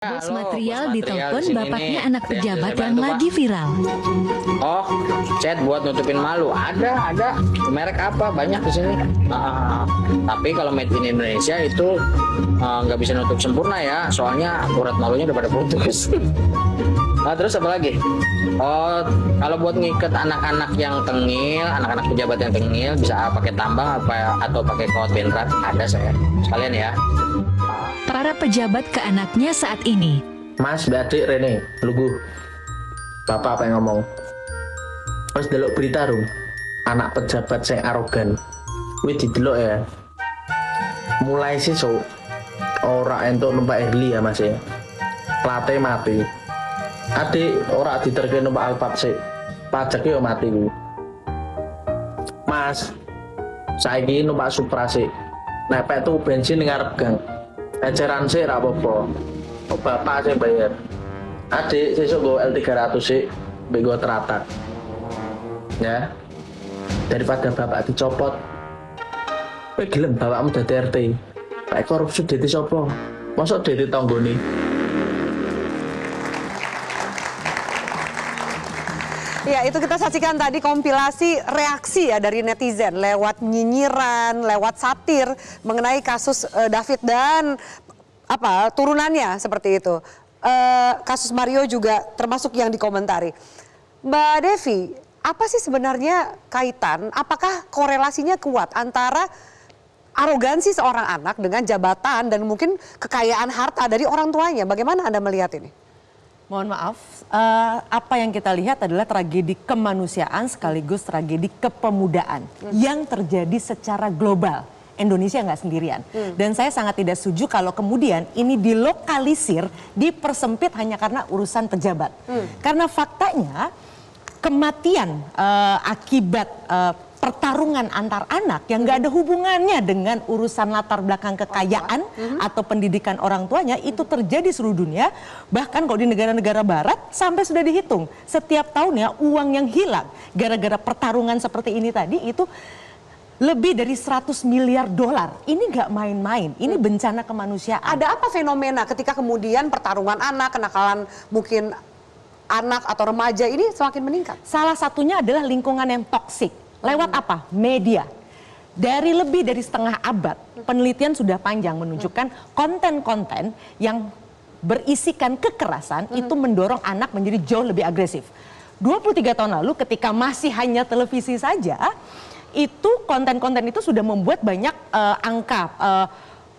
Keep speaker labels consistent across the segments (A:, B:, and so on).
A: Bos
B: Halo,
A: material
B: di
A: ditelepon
B: sini
A: bapaknya
B: nih.
A: anak
B: Ada yang
A: pejabat
B: bisa
A: yang
B: bantu,
A: lagi
B: Pak?
A: viral.
B: Oh, chat buat nutupin malu. Ada. Merek apa? Banyak di sini. Tapi kalau made in Indonesia itu nggak bisa nutup sempurna ya, soalnya urat malunya udah pada putus. Nah, terus apa lagi? Oh, kalau buat ngiket anak-anak yang tengil, anak-anak pejabat yang tengil, bisa pakai tambang apa atau pakai kawat benrat, ada saya. Sekalian ya.
A: Para pejabat ke anaknya saat ini.
C: Mas, adik Rene, lugu. Bapak apa yang ngomong? Terus delok berita rum, anak pejabat yang arogan. Wih didelok ya. Mulai sesuk ora entuk numpak Erli ya Mas ya. Plate mati. Adik ora diterke numpak Alphard sik. Pajaknya yo mati ku. Mas, saiki numpak Supra sik. Nepek tuh bensin ning arep gang. Eceran sih ra apa-apa. Bapak sih bayar. Adik sesuk go L300 sih, bego teratak. Ya. Daripada bapak dicopot. Kowe gelem bapakmu dadi RT. Pak korupsi dadi sapa? Mosok dadi tanggone.
D: Ya, itu kita saksikan tadi kompilasi reaksi ya dari netizen lewat nyinyiran, lewat satir mengenai kasus David dan turunannya seperti itu. Kasus Mario juga termasuk yang dikomentari. Mbak Devi, apa sih sebenarnya kaitan, apakah korelasinya kuat antara arogansi seorang anak dengan jabatan dan mungkin kekayaan harta dari orang tuanya? Bagaimana Anda melihat ini?
E: Mohon maaf, apa yang kita lihat adalah tragedi kemanusiaan sekaligus tragedi kepemudaan yang terjadi secara global. Indonesia nggak sendirian. Dan saya sangat tidak setuju kalau kemudian ini dilokalisir, dipersempit hanya karena urusan pejabat. Karena faktanya kematian akibat pertarungan antar anak yang nggak ada hubungannya dengan urusan latar belakang kekayaan atau pendidikan orang tuanya itu terjadi seluruh dunia. Bahkan kalau di negara-negara barat sampai sudah dihitung setiap tahunnya uang yang hilang gara-gara pertarungan seperti ini tadi itu lebih dari 100 miliar dolar. Ini nggak main-main, ini bencana kemanusiaan.
D: Ada apa fenomena ketika kemudian pertarungan anak, kenakalan mungkin anak atau remaja ini semakin meningkat?
E: Salah satunya adalah lingkungan yang toksik. Lewat apa? Media. Dari lebih dari setengah abad, penelitian sudah panjang menunjukkan konten-konten yang berisikan kekerasan itu mendorong anak menjadi jauh lebih agresif. 23 tahun lalu ketika masih hanya televisi saja, itu konten-konten itu sudah membuat banyak angka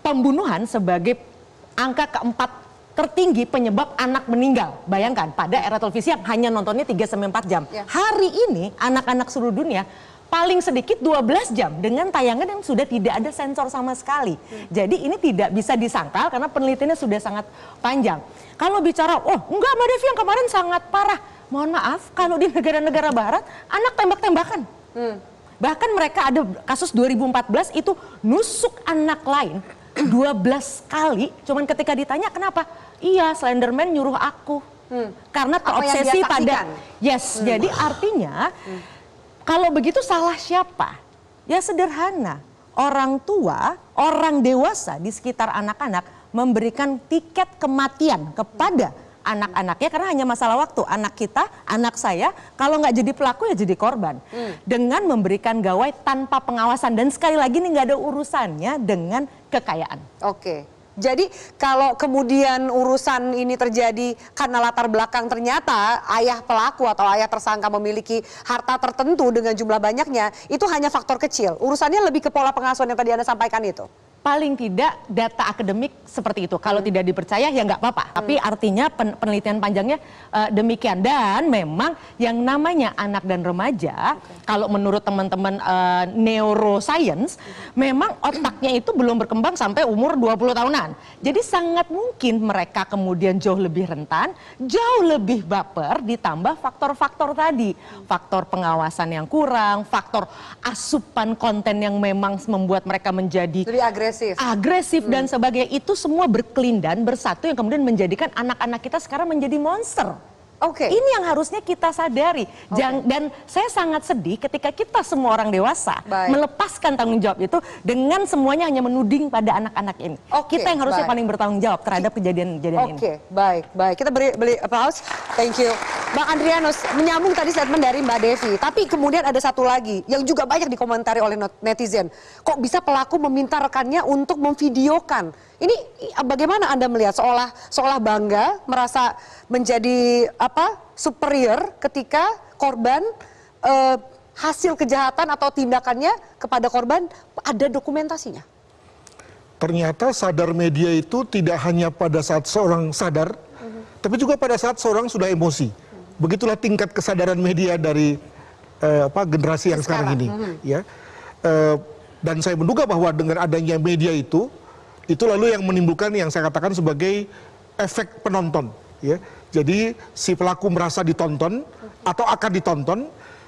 E: pembunuhan sebagai angka keempat tertinggi penyebab anak meninggal. Bayangkan pada era televisi yang hanya nontonnya 3-4 jam. Ya. Hari ini anak-anak seluruh dunia paling sedikit 12 jam dengan tayangan yang sudah tidak ada sensor sama sekali. Jadi ini tidak bisa disangkal karena penelitiannya sudah sangat panjang. Kalau bicara, oh enggak Mbak Devi yang kemarin sangat parah. Mohon maaf, kalau di negara-negara barat anak tembak-tembakan. Bahkan mereka ada kasus 2014 itu nusuk anak lain 12 kali, cuman ketika ditanya kenapa? Iya, Slenderman nyuruh aku. Karena terobsesi pada jadi artinya kalau begitu salah siapa? Ya sederhana, orang tua, orang dewasa di sekitar anak-anak memberikan tiket kematian kepada anak-anaknya karena hanya masalah waktu. Anak kita, anak saya, kalau nggak jadi pelaku ya jadi korban. Dengan memberikan gawai tanpa pengawasan dan sekali lagi ini nggak ada urusannya dengan kekayaan.
D: Oke. Jadi kalau kemudian urusan ini terjadi karena latar belakang ternyata ayah pelaku atau ayah tersangka memiliki harta tertentu dengan jumlah banyaknya, itu hanya faktor kecil. Urusannya lebih ke pola pengasuhan yang tadi Anda sampaikan itu.
E: Paling tidak data akademik seperti itu. Kalau tidak dipercaya ya nggak apa-apa. Tapi artinya penelitian panjangnya demikian. Dan memang yang namanya anak dan remaja, kalau menurut teman-teman neuroscience, memang otaknya itu belum berkembang sampai umur 20 tahunan. Jadi sangat mungkin mereka kemudian jauh lebih rentan, jauh lebih baper, ditambah faktor-faktor tadi. Faktor pengawasan yang kurang, faktor asupan konten yang memang membuat mereka menjadi agresif dan sebagainya. Itu semua berkelindan bersatu yang kemudian menjadikan anak-anak kita sekarang menjadi monster.
D: Oke.
E: Ini yang harusnya kita sadari. Dan saya sangat sedih ketika kita semua orang dewasa
D: Baik.
E: melepaskan tanggung jawab itu dengan semuanya hanya menuding pada anak-anak ini.
D: Oke,
E: Kita yang harusnya
D: baik.
E: paling bertanggung jawab terhadap kejadian-kejadian ini.
D: Oke, baik. Kita beri applause. Thank you. Bang Adrianus, menyambung tadi statement dari Mbak Devi. Tapi kemudian ada satu lagi yang juga banyak dikomentari oleh netizen. Kok bisa pelaku meminta rekannya untuk memvideokan? Ini bagaimana Anda melihat seolah bangga merasa menjadi superior ketika korban hasil kejahatan atau tindakannya kepada korban ada dokumentasinya?
F: Ternyata sadar media itu tidak hanya pada saat seorang sadar, tapi juga pada saat seorang sudah emosi. Begitulah tingkat kesadaran media dari generasi yang sekarang ini. Ya. Dan saya menduga bahwa dengan adanya media itu lalu yang menimbulkan yang saya katakan sebagai efek penonton. Ya. Jadi si pelaku merasa ditonton atau akan ditonton,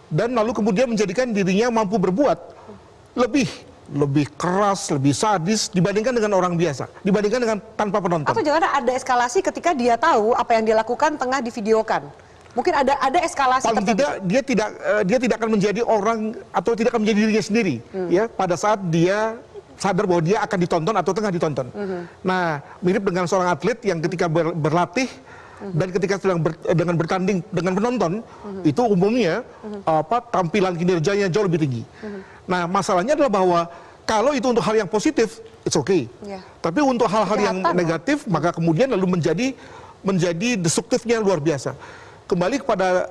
F: dan lalu kemudian menjadikan dirinya mampu berbuat lebih keras, lebih sadis dibandingkan dengan orang biasa, dibandingkan dengan tanpa penonton.
D: Atau jangan ada eskalasi ketika dia tahu apa yang dilakukan tengah divideokan. Mungkin ada eskalasi
F: Paling
D: tertentu.
F: tidak dia tidak akan menjadi orang atau tidak akan menjadi dirinya sendiri ya pada saat dia sadar bahwa dia akan ditonton atau tengah ditonton. Nah, mirip dengan seorang atlet yang ketika berlatih dan ketika sedang dengan bertanding dengan penonton itu umumnya tampilan kinerjanya jauh lebih tinggi. Nah, masalahnya adalah bahwa kalau itu untuk hal yang positif, it's okay.
D: Yeah.
F: Tapi untuk hal-hal yang
D: Kejahatan,
F: negatif, maka kemudian lalu menjadi destruktifnya luar biasa. Kembali kepada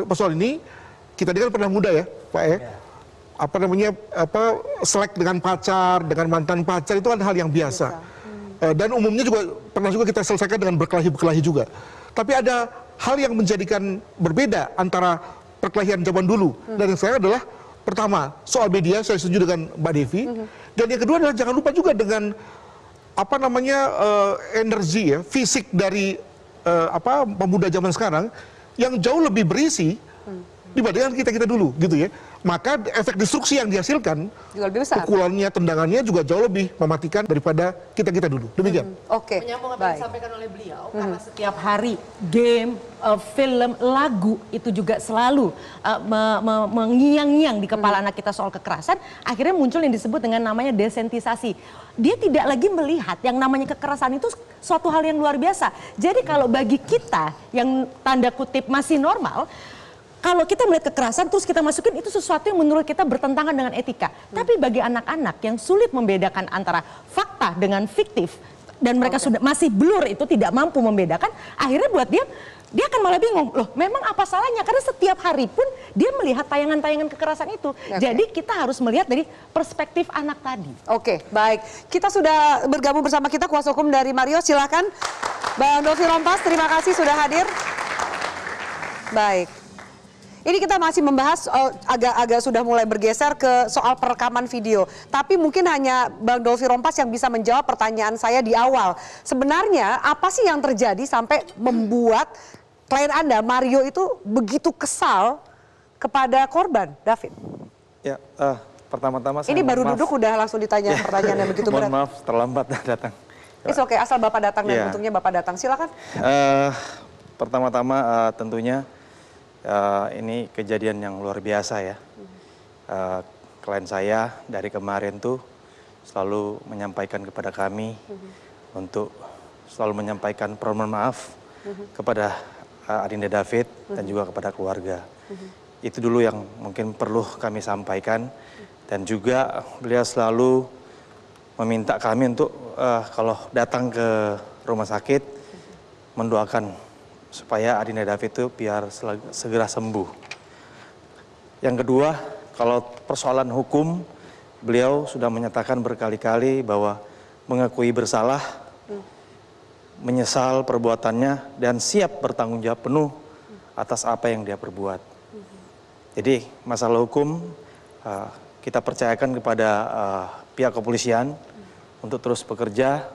F: persoalan ini, kita kan pernah muda ya, Pak ya. Selek dengan pacar, dengan mantan pacar itu kan hal yang biasa. Dan umumnya juga pernah juga kita selesaikan dengan berkelahi juga. Tapi ada hal yang menjadikan berbeda antara perkelahian zaman dulu dan yang sekarang adalah pertama soal media, saya setuju dengan Mbak Devi. Dan yang kedua adalah jangan lupa juga dengan energi ya, fisik dari pemuda zaman sekarang yang jauh lebih berisi dibandingkan kita dulu gitu ya. Maka efek destruksi yang dihasilkan
D: Juga lebih besar.
F: pukulannya, tendangannya juga jauh lebih mematikan daripada kita dulu. Demikian.
D: Oke.
E: Menyambung apa yang
D: Baik.
E: disampaikan oleh beliau, karena setiap hari game, film, lagu itu juga selalu mengiang-ngiang di kepala anak kita soal kekerasan, akhirnya muncul yang disebut dengan namanya desentisasi. Dia tidak lagi melihat yang namanya kekerasan itu suatu hal yang luar biasa. Jadi kalau bagi kita yang tanda kutip masih normal, kalau kita melihat kekerasan terus kita masukin itu sesuatu yang menurut kita bertentangan dengan etika. Tapi bagi anak-anak yang sulit membedakan antara fakta dengan fiktif dan mereka sudah masih blur itu tidak mampu membedakan, akhirnya buat dia akan malah bingung. Loh, memang apa salahnya? Karena setiap hari pun dia melihat tayangan-tayangan kekerasan itu. Jadi kita harus melihat dari perspektif anak tadi.
D: Oke, baik. Kita sudah bergabung bersama kita kuasa hukum dari Mario. Silakan, Bang Dovi Rompas. Terima kasih sudah hadir. Baik. Ini kita masih membahas agak sudah mulai bergeser ke soal perekaman video. Tapi mungkin hanya Bang Dovi Rompas yang bisa menjawab pertanyaan saya di awal. Sebenarnya apa sih yang terjadi sampai membuat klien Anda, Mario itu begitu kesal kepada korban, David?
G: Ya, pertama-tama saya
D: Ini baru
G: mohon maaf.
D: duduk udah langsung ditanya pertanyaan yang begitu berat.
G: Mohon maaf, terlambat datang.
D: It's okay, asal Bapak datang dan
G: Ya.
D: untungnya Bapak datang. Silakan.
G: Pertama-tama tentunya ini kejadian yang luar biasa ya. Klien saya dari kemarin tuh selalu menyampaikan kepada kami untuk selalu menyampaikan permohonan maaf kepada Adinda David dan juga kepada keluarga. Itu dulu yang mungkin perlu kami sampaikan, dan juga beliau selalu meminta kami untuk kalau datang ke rumah sakit mendoakan supaya Adinda David itu biar segera sembuh. Yang kedua, kalau persoalan hukum, beliau sudah menyatakan berkali-kali bahwa mengakui bersalah, menyesal perbuatannya, dan siap bertanggung jawab penuh atas apa yang dia perbuat. Jadi masalah hukum kita percayakan kepada pihak kepolisian untuk terus bekerja,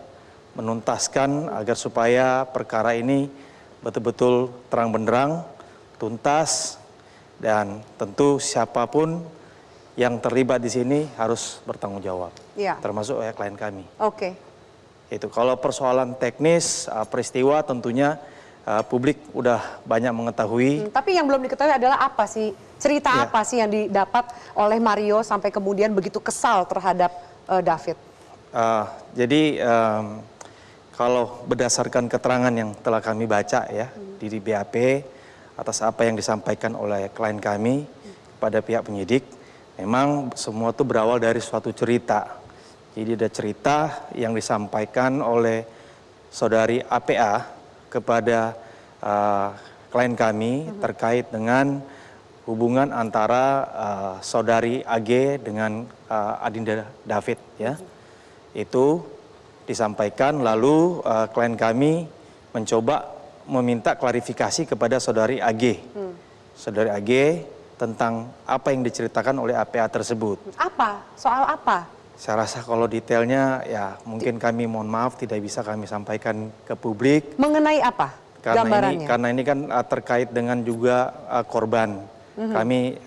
G: menuntaskan agar supaya perkara ini betul-betul terang benderang, tuntas, dan tentu siapapun yang terlibat di sini harus bertanggung jawab, termasuk klien kami.
D: Oke.
G: Itu kalau persoalan teknis peristiwa tentunya publik udah banyak mengetahui.
D: Tapi yang belum diketahui adalah apa sih, cerita
G: Ya.
D: apa sih yang didapat oleh Mario sampai kemudian begitu kesal terhadap David?
G: Jadi kalau berdasarkan keterangan yang telah kami baca ya di BAP atas apa yang disampaikan oleh klien kami kepada pihak penyidik, memang semua itu berawal dari suatu cerita. Jadi ada cerita yang disampaikan oleh saudari APA kepada klien kami terkait dengan hubungan antara saudari AG dengan Adinda David ya. Itu disampaikan, lalu klien kami mencoba meminta klarifikasi kepada saudari AG. Saudari AG tentang apa yang diceritakan oleh APA tersebut.
D: Apa? Soal apa?
G: Saya rasa kalau detailnya ya mungkin kami mohon maaf tidak bisa kami sampaikan ke publik.
D: Mengenai apa? Gambarannya.
G: Karena ini kan terkait dengan juga korban. Kami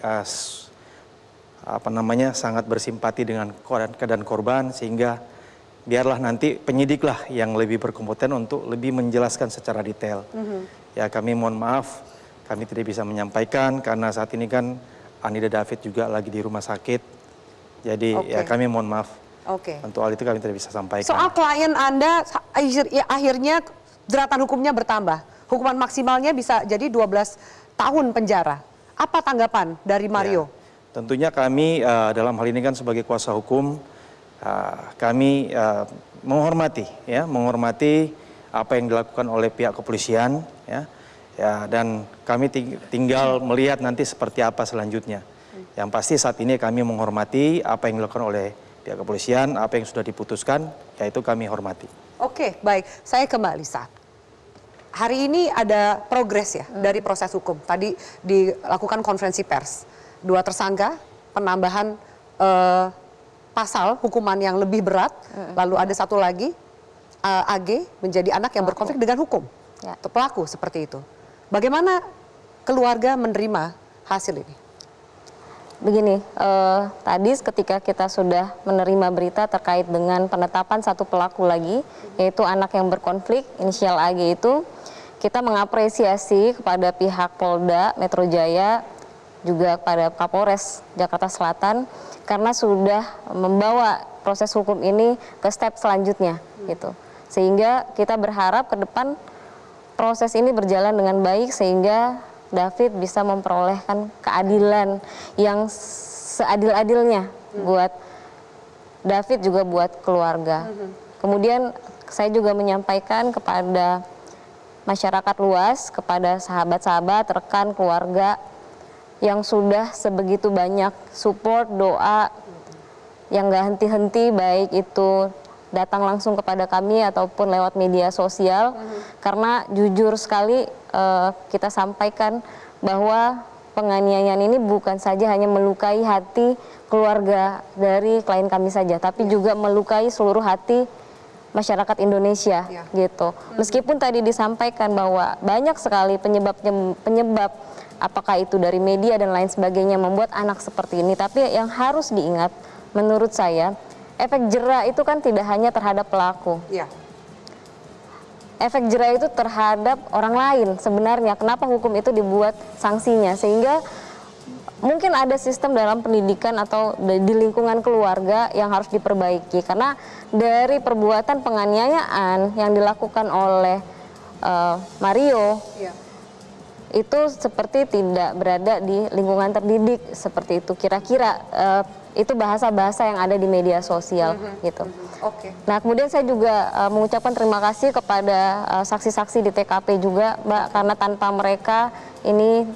G: sangat bersimpati dengan keadaan korban, sehingga biarlah nanti penyidik lah yang lebih berkompeten untuk lebih menjelaskan secara detail. Ya kami mohon maaf, kami tidak bisa menyampaikan karena saat ini kan Anida David juga lagi di rumah sakit. Jadi ya kami mohon maaf. Untuk hal itu kami tidak bisa sampaikan.
D: Soal klien Anda akhirnya jeratan hukumnya bertambah. Hukuman maksimalnya bisa jadi 12 tahun penjara. Apa tanggapan dari Mario?
G: Ya, tentunya kami dalam hal ini kan sebagai kuasa hukum kami menghormati apa yang dilakukan oleh pihak kepolisian ya dan kami tinggal melihat nanti seperti apa selanjutnya. Yang pasti saat ini kami menghormati apa yang dilakukan oleh pihak kepolisian, apa yang sudah diputuskan, yaitu kami hormati.
D: Oke, baik. Saya ke Mbak Lisa. Hari ini ada progres ya dari proses hukum. Tadi dilakukan konferensi pers. 2 tersangka, penambahan pasal hukuman yang lebih berat, lalu ada satu lagi AG menjadi anak yang berkonflik dengan hukum, atau pelaku seperti itu. Bagaimana keluarga menerima hasil ini?
H: Begini, tadi ketika kita sudah menerima berita terkait dengan penetapan satu pelaku lagi, yaitu anak yang berkonflik, inisial AG itu, kita mengapresiasi kepada pihak Polda Metro Jaya, juga pada Kapolres Jakarta Selatan, karena sudah membawa proses hukum ini ke step selanjutnya gitu. Sehingga kita berharap ke depan proses ini berjalan dengan baik sehingga David bisa memperolehkan keadilan yang seadil-adilnya buat David juga buat keluarga. Kemudian saya juga menyampaikan kepada masyarakat luas, kepada sahabat-sahabat, rekan, keluarga yang sudah sebegitu banyak support, doa yang gak henti-henti, baik itu datang langsung kepada kami ataupun lewat media sosial. Karena jujur sekali kita sampaikan bahwa penganiayaan ini bukan saja hanya melukai hati keluarga dari klien kami saja, tapi juga melukai seluruh hati masyarakat Indonesia gitu. Meskipun tadi disampaikan bahwa banyak sekali penyebab apakah itu dari media dan lain sebagainya membuat anak seperti ini, tapi yang harus diingat menurut saya, efek jera itu kan tidak hanya terhadap pelaku. Efek jera itu terhadap orang lain sebenarnya. Kenapa hukum itu dibuat sanksinya? Sehingga mungkin ada sistem dalam pendidikan atau di lingkungan keluarga yang harus diperbaiki. Karena dari perbuatan penganiayaan yang dilakukan oleh Mario, itu seperti tidak berada di lingkungan terdidik seperti itu. Kira-kira itu bahasa-bahasa yang ada di media sosial gitu. Nah kemudian saya juga mengucapkan terima kasih kepada saksi-saksi di TKP juga, Mbak, karena tanpa mereka ini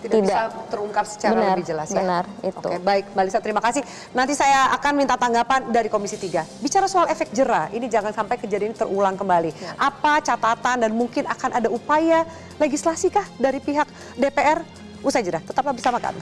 H: tidak
D: bisa terungkap secara lebih jelas ya.
H: Benar, itu.
D: Oke, baik Mbak Lisa, terima kasih. Nanti saya akan minta tanggapan dari Komisi 3. Bicara soal efek jera, ini jangan sampai kejadian ini terulang kembali. Apa catatan dan mungkin akan ada upaya legislasi kah dari pihak DPR? Usai jeda, tetaplah bersama kami.